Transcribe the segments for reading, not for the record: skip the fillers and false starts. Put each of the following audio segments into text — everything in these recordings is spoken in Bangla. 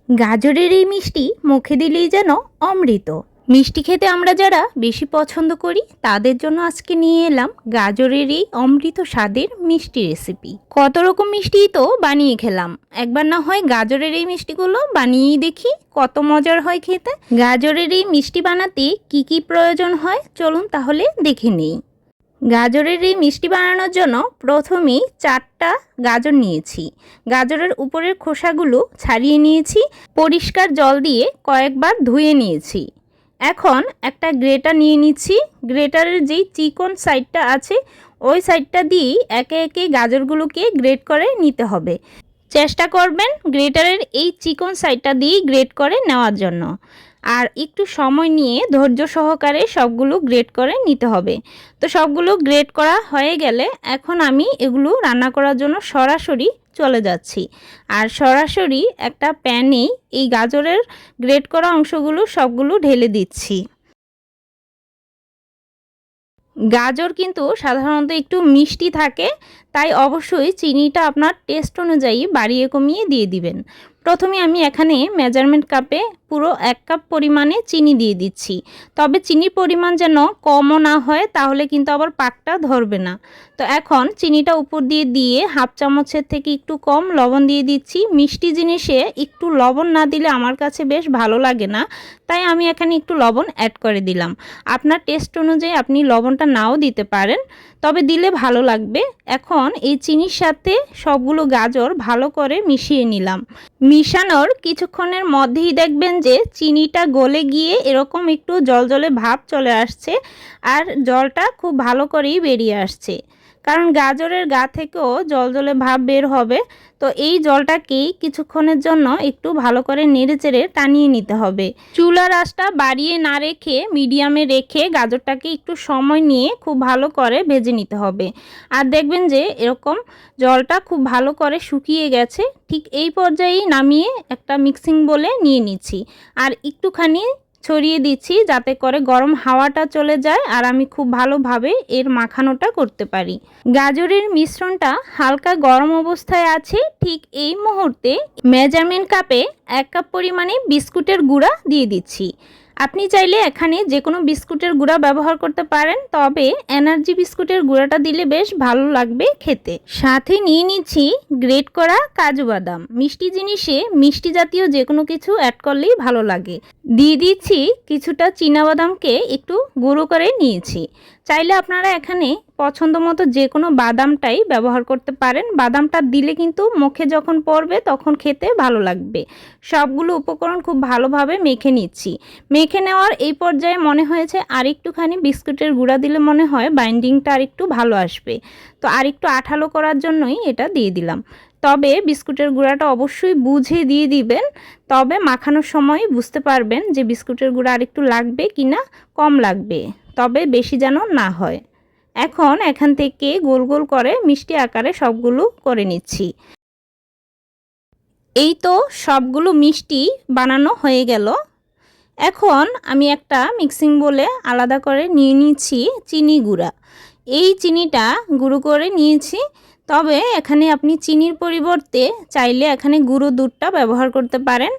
গাজরের এই মিষ্টি মুখে দিলেই যেন অমৃত। মিষ্টি খেতে আমরা যারা বেশি পছন্দ করি তাদের জন্য আজকে নিয়ে এলাম গাজরের এই অমৃত স্বাদের মিষ্টি রেসিপি। কত রকম মিষ্টিই তো বানিয়ে খেলাম, একবার না হয় গাজরের এই মিষ্টিগুলো বানিয়েই দেখি কত মজার হয় খেতে। গাজরের এই মিষ্টি বানাতে কি কি প্রয়োজন হয় চলুন তাহলে দেখে নেই। গাজরের এই মিষ্টি বানানোর জন্য প্রথমেই 4টা গাজর নিয়েছি। গাজরের উপরের খোসাগুলো ছাড়িয়ে নিয়েছি, পরিষ্কার জল দিয়ে কয়েকবার ধুয়ে নিয়েছি। এখন একটা গ্রেটার নিয়ে নিচ্ছি। গ্রেটারের যেই চিকন সাইডটা আছে ওই সাইডটা দিয়েই একে একে গাজরগুলোকে গ্রেট করে নিতে হবে। চেষ্টা করবেন গ্রেটারের এই চিকন সাইডটা দিয়েই গ্রেট করে নেওয়ার জন্য। আর একটু সময় নিয়ে ধৈর্য সহকারে সবগুলো গ্রেট করে নিতে হবে। তো সবগুলো গ্রেট করা হয়ে গেলে এখন আমি এগুলো রান্না করার জন্য সরাসরি চলে যাচ্ছি। আর সরাসরি একটা প্যানেই এই গাজরের গ্রেট করা অংশগুলো সবগুলো ঢেলে দিচ্ছি। গাজর কিন্তু সাধারণত একটু মিষ্টি থাকে, তাই অবশ্যই চিনিটা আপনার টেস্ট অনুযায়ী বাড়িয়ে কমিয়ে দিয়ে দিবেন। প্রথমে আমি এখানে মেজারমেন্ট কাপে পুরো 1 কাপ পরিমাণে চিনি দিয়ে দিচ্ছি। তবে চিনির পরিমাণ যেন কমও না হয়, তাহলে কিন্তু আবার পাকটা ধরবে না। তো এখন চিনিটা উপর দিয়ে দিয়ে 1/2 চামচের থেকে একটু কম লবণ দিয়ে দিচ্ছি। মিষ্টি জিনিসে একটু লবণ না দিলে আমার কাছে বেশ ভালো লাগে না, তাই আমি এখানে একটু লবণ অ্যাড করে দিলাম। আপনার টেস্ট অনুযায়ী আপনি লবণটা নাও দিতে পারেন, তবে দিলে ভালো লাগবে। এখন এই চিনির সাথে সবগুলো গাজর ভালো করে মিশিয়ে নিলাম। মিশানোর কিছুক্ষণের মধ্যেই দেখবেন যে চিনিটা গলে গিয়ে এরকম একটু জলজলে ভাব চলে আসছে, আর জলটা খুব ভালো করেই বেরিয়ে আসছে, কারণ গাজরের গা থেকেও জলজলে ভাব বের হবে। তো এই জলটাকেই কিছুক্ষণের জন্য একটু ভালো করে নেড়েচেড়ে টানিয়ে নিতে হবে। চুলার আঁচটা বাড়িয়ে না রেখে মিডিয়ামে রেখে গাজরটাকে একটু সময় নিয়ে খুব ভালো করে ভেজে নিতে হবে। আর দেখবেন যে এরকম জলটা খুব ভালো করে শুকিয়ে গেছে। ঠিক এই পর্যায়েই নামিয়ে একটা মিক্সিং বোলে নিয়ে নিচ্ছি আর একটুখানি ছড়িয়ে দিচ্ছি, যাতে করে গরম হাওয়াটা চলে যায় আর আমি খুব ভালোভাবে এর মাখানোটা করতে পারি। গাজরের মিশ্রণটা হালকা গরম অবস্থায় আছে। ঠিক এই মুহূর্তে মেজারমেন্ট কাপে 1 কাপ পরিমাণে বিস্কুটের গুঁড়া দিয়ে দিচ্ছি। আপনি চাইলে এখানে যে কোনো বিস্কুটের গুঁড়া ব্যবহার করতে পারেন, তবে এনার্জি বিস্কুটের গুঁড়াটা দিলে বেশ ভালো লাগবে খেতে। সাথে নিয়ে নিচ্ছি গ্রেট করা কাজু বাদাম। মিষ্টি জিনিসে মিষ্টি জাতীয় যে কোনো কিছু অ্যাড করলেই ভালো লাগে। দিয়ে দিচ্ছি কিছুটা চীনাবাদামকে একটু গুঁড়ো করে নিয়েছি। চাইলে আপনারা এখানে পছন্দ মতো যে কোনো বাদামটাই ব্যবহার করতে পারেন। বাদামটা দিলে কিন্তু মুখে যখন পড়বে তখন খেতে ভালো লাগবে। সবগুলো উপকরণ খুব ভালোভাবে মেখে নিচ্ছি। মেখে নেওয়ার এই পর্যায়ে মনে হয়েছে আর একটুখানি বিস্কুটের গুঁড়া দিলে মনে হয় বাইন্ডিংটা আর একটু ভালো আসবে। তো আর একটু আঠালো করার জন্যই এটা দিয়ে দিলাম। তবে বিস্কুটের গুঁড়াটা অবশ্যই বুঝে দিয়ে দিবেন, তবে মাখানোর সময় বুঝতে পারবেন যে বিস্কুটের গুঁড়া আর একটু লাগবে কি না, কম লাগবে, তবে বেশি যেন না হয়। এখন এখান থেকে গোল গোল করে মিষ্টি আকারে সবগুলো করে নিচ্ছি। এই তো সবগুলো মিষ্টি বানানো হয়ে গেল। এখন আমি একটা মিক্সিং বোলে আলাদা করে নিয়ে নিচ্ছি চিনি গুঁড়া। এই চিনিটা গুঁড়ো করে নিয়েছি, তবে এখানে আপনি চিনির পরিবর্তে চাইলে এখানে গুঁড়ো দুধটা ব্যবহার করতে পারেন।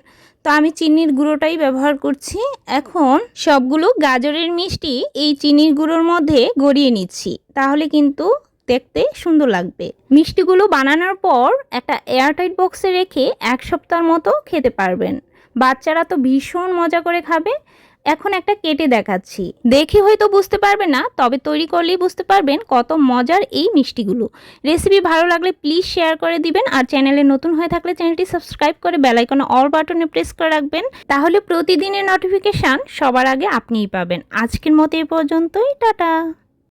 তো আমি চিনির গুঁড়োটাই ব্যবহার করছি। এখন সবগুলো গাজরের মিষ্টি এই চিনির গুঁড়োর মধ্যে গড়িয়ে নিচ্ছি, তাহলে কিন্তু দেখতে সুন্দর লাগবে। মিষ্টিগুলো বানানোর পর একটা এয়ারটাইট বক্সে রেখে 1 সপ্তাহের মতো খেতে পারবেন। বাচ্চারা তো ভীষণ মজা করে খাবে। এখন একটা কেটে দেখাচ্ছি, দেখে হয়তো বুঝতে পারবে না, তবে তৈরি করলেই বুঝতে পারবেন কত মজার এই মিষ্টিগুলো। রেসিপি ভালো লাগলে প্লিজ শেয়ার করে দিবেন, আর চ্যানেলে নতুন হয়ে থাকলে চ্যানেলটি সাবস্ক্রাইব করে বেল আইকনে অল বাটনে প্রেস করে রাখবেন, তাহলে প্রতিদিনের নোটিফিকেশান সবার আগে আপনিই পাবেন। আজকের মতো এই পর্যন্তই, টাটা।